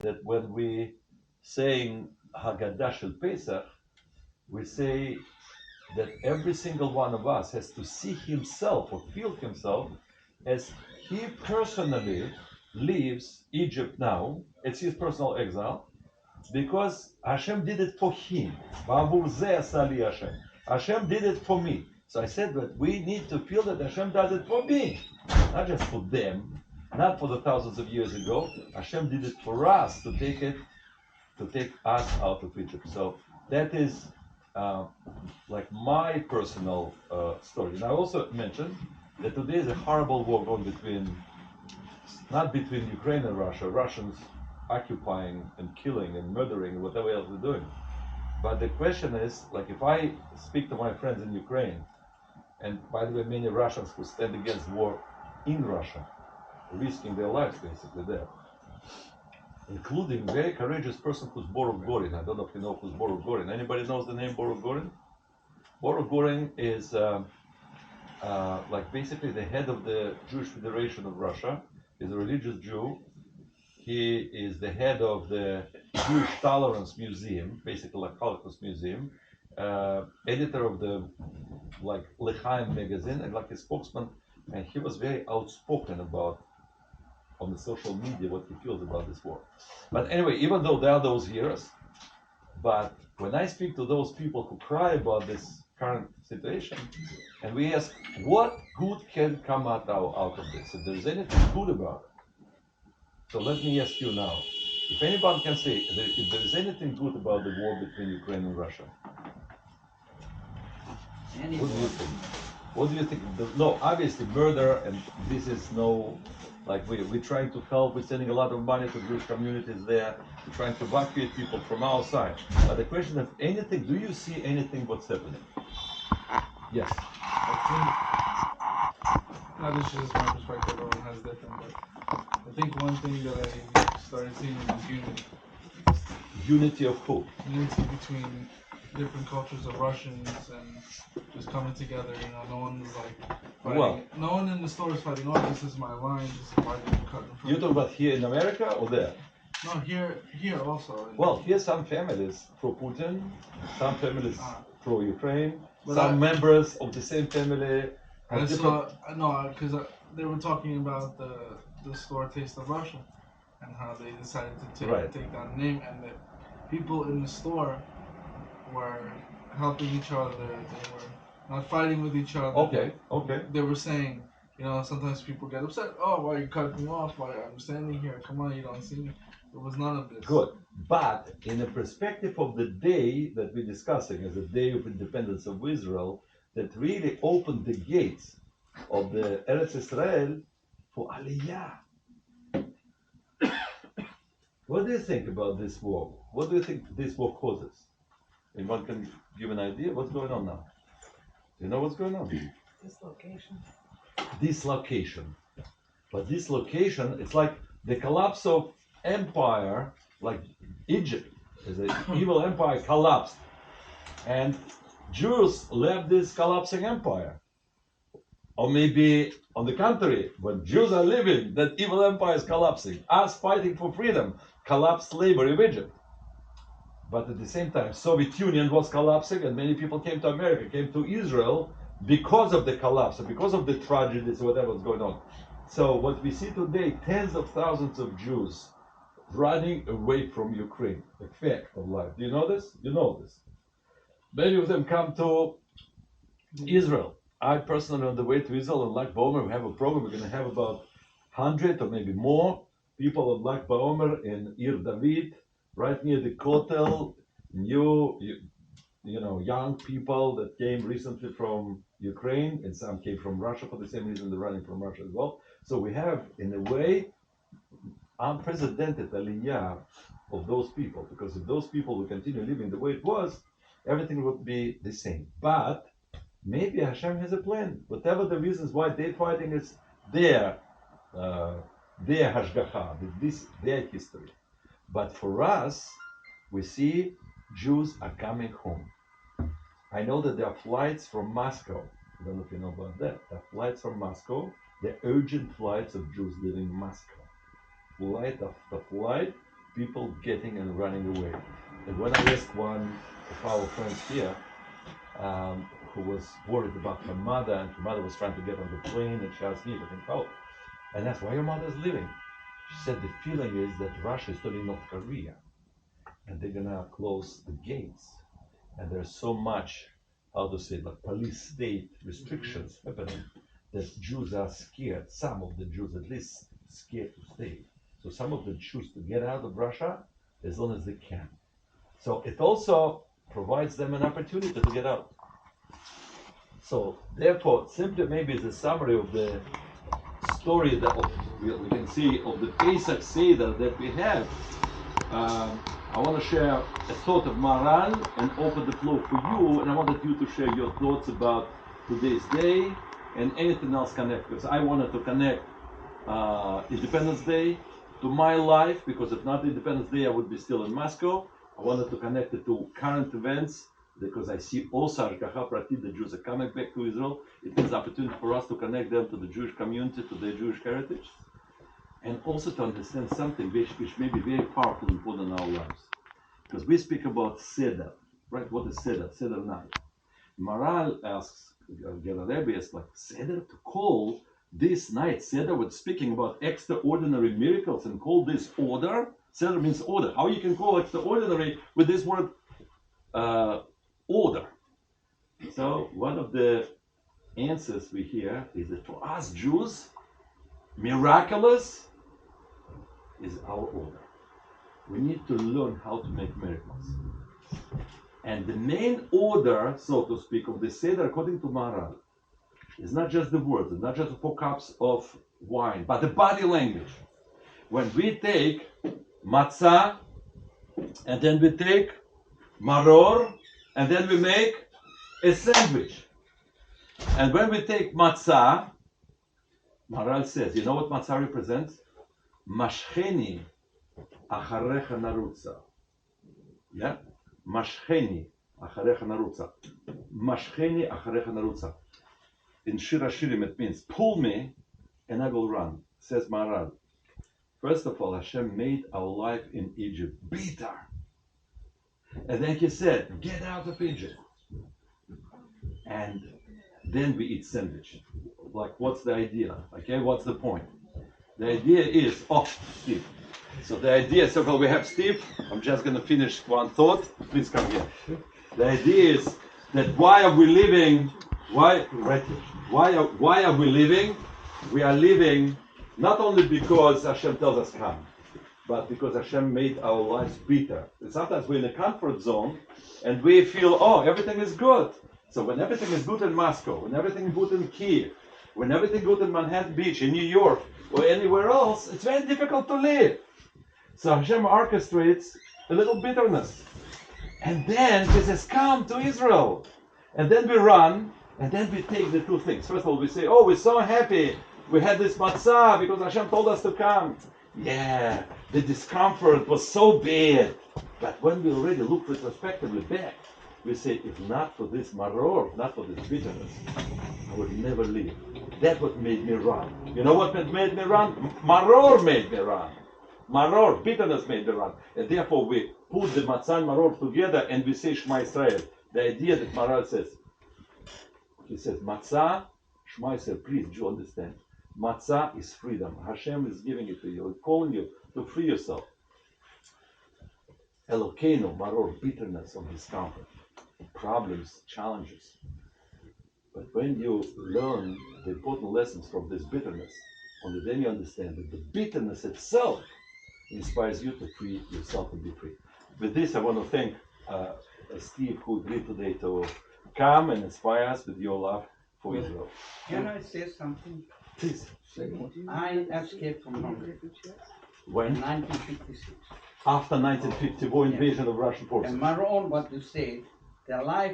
that when we saying Haggadah Shel Pesach, we say that every single one of us has to see himself or feel himself as he personally leaves Egypt now. It's his personal exile because Hashem did it for him. Hashem did it for me. So I said that we need to feel that Hashem does it for me, not just for them, not for the thousands of years ago. Hashem did it for us to take us out of Egypt. So that is like my personal story. And I also mentioned that today is a horrible war going not between Ukraine and Russia, Russians occupying and killing and murdering and whatever else they're doing. But the question is, like, if I speak to my friends in Ukraine, and by the way, many Russians who stand against war in Russia, risking their lives basically there, including very courageous person who's Borov Gorin. I don't know if you know who's Borov Gorin. Anybody knows the name Borov Gorin? Borov Gorin is like basically the head of the Jewish Federation of Russia. He's a religious Jew. He is the head of the Jewish Tolerance Museum, basically like Holocaust Museum, editor of the like L'Chaim magazine, and like a spokesman. And he was very outspoken about on the social media what he feels about this war. But anyway, even though there are those years, but when I speak to those people who cry about this current situation, and we ask what good can come out of this, if there's anything good about it. So let me ask you now, if anybody can say if there is anything good about the war between Ukraine and Russia, what do you think? What do you think? No, obviously murder, and this is no, like we're trying to help. We're sending a lot of money to Jewish communities there. We're trying to evacuate people from our side. But the question of anything, do you see anything what's happening? Yes. I think, now this is just my perspective, everyone has different, but I think one thing that I started seeing is unity. Unity of who? Unity between different cultures of Russians and just coming together, no one's like fighting. Well, no one in the store is fighting, oh, this is my line, this is my cut. You talking about here in America or there? No, here also. Well, here some families pro Putin, some families pro Ukraine, some members of the same family. I saw, no, because they were talking about the store Taste of Russia and how they decided to take down the name, and the people in the store were helping each other. They were not fighting with each other. Okay. They were saying, sometimes people get upset. Oh, why are you cutting me off? Why I'm standing here? Come on, you don't see me. There was none of this. Good. But in the perspective of the day that we're discussing as a day of independence of Israel, that really opened the gates of the Eretz Israel for Aliyah. What do you think about this war? What do you think this war causes? Anyone can give an idea what's going on now? Do you know what's going on? Dislocation. But dislocation, it's like the collapse of empire, like Egypt, as an evil empire collapsed. And Jews left this collapsing empire. Or maybe, on the contrary, when Jews are living, that evil empire is collapsing. Us fighting for freedom, collapsed slavery of Egypt. But at the same time, Soviet Union was collapsing, and many people came to America, came to Israel because of the collapse, because of the tragedies, whatever was going on. So what we see today, tens of thousands of Jews running away from Ukraine, the fact of life. Do you know this? You know this. Many of them come to Israel. I personally, on the way to Israel, on Lag BaOmer, we have a program. We're going to have about 100 or maybe more people on Lag BaOmer in Ir David, right near the Kotel. Young people that came recently from Ukraine, and some came from Russia for the same reason they're running from Russia as well. So we have, in a way, unprecedented aliyah of those people, because if those people would continue living the way it was, everything would be the same. But maybe Hashem has a plan. Whatever the reasons why they're fighting is their hashgacha, their history. But for us, we see Jews are coming home. I know that there are flights from Moscow. I don't know if you know about that. There are flights from Moscow. There are urgent flights of Jews living in Moscow. Flight after flight people getting and running away. And when I asked one of our friends here, who was worried about her mother, and her mother was trying to get on the plane, and she asked me, I think, oh, and asked why your mother's leaving. She said the feeling is that Russia is turning North Korea, and they're gonna close the gates, and there's so much, how to say, like police state restrictions happening, that Jews are scared. Some of the Jews, at least, scared to stay. So some of them choose to get out of Russia as long as they can. So it also provides them an opportunity to get out. So therefore, simply maybe the summary of the story that we can see of the Pesach Seder that we have. I want to share a thought of Maran and open the floor for you, and I wanted you to share your thoughts about today's day and anything else connect, because I wanted to connect Independence Day to my life, because if not Independence Day I would be still in Moscow. I wanted to connect it to current events, because I see also Hashgacha Pratit, the Jews are coming back to Israel. It is an opportunity for us to connect them to the Jewish community, to their Jewish heritage, and also to understand something which may be very powerful and important in our lives. Because we speak about Seder, right? What is Seder? Seder night. Maral asks, Rebbe asks, like, Seder, to call this night Seder, with speaking about extraordinary miracles, and call this order. Seder means order. How you can call extraordinary with this word order? So one of the answers we hear is that for us Jews, miraculous is our order. We need to learn how to make miracles. And the main order, so to speak, of the Seder, according to Maharal, is not just the words, not just the 4 cups of wine, but the body language. When we take matzah, and then we take maror, and then we make a sandwich. And when we take matzah, Maharal says, you know what matzah represents? Mashcheni acharecha narutza. Yeah? Mashcheni acharecha narutza. Mashcheni acharecha narutza. In Shir HaShirim it means, pull me and I will run, says Maharal. First of all, Hashem made our life in Egypt bitter. And then he said, get out of Egypt. And then we eat sandwich. Like, what's the idea? Okay, what's the point? The idea is, Steve. So the idea, so well, we have Steve. I'm just going to finish one thought. Please come here. The idea is that why are we living? Why are we living? We are living not only because Hashem tells us come, but because Hashem made our lives bitter. And sometimes we're in a comfort zone and we feel, everything is good. So when everything is good in Moscow, when everything is good in Kiev, when everything is good in Manhattan Beach, in New York, or anywhere else, it's very difficult to live. So Hashem orchestrates a little bitterness. And then he says, come to Israel. And then we run, and then we take the 2 things. First of all, we say, we're so happy. We had this matzah because Hashem told us to come. Yeah, the discomfort was so bad. But when we already look retrospectively back, we say, if not for this maror, not for this bitterness, I would never leave. That's what made me run. You know what made me run? Maror made me run. Maror, bitterness made me run. And therefore we put the matzah and maror together and we say Shema Israel. The idea that Maharal says, he says, matzah, Shema Israel, please, do you understand? Matzah is freedom. Hashem is giving it to you, calling you to free yourself. Elokeinu, maror, bitterness of discomfort, problems, challenges. But when you learn the important lessons from this bitterness, only then you understand that the bitterness itself inspires you to free yourself and be free. With this, I want to thank Steve, who agreed today to come and inspire us with your love for Israel. Can I say something? Please. I escaped from Hungary. When? 1956. After 1950 war invasion of Russian forces. And Maron, what you said, their life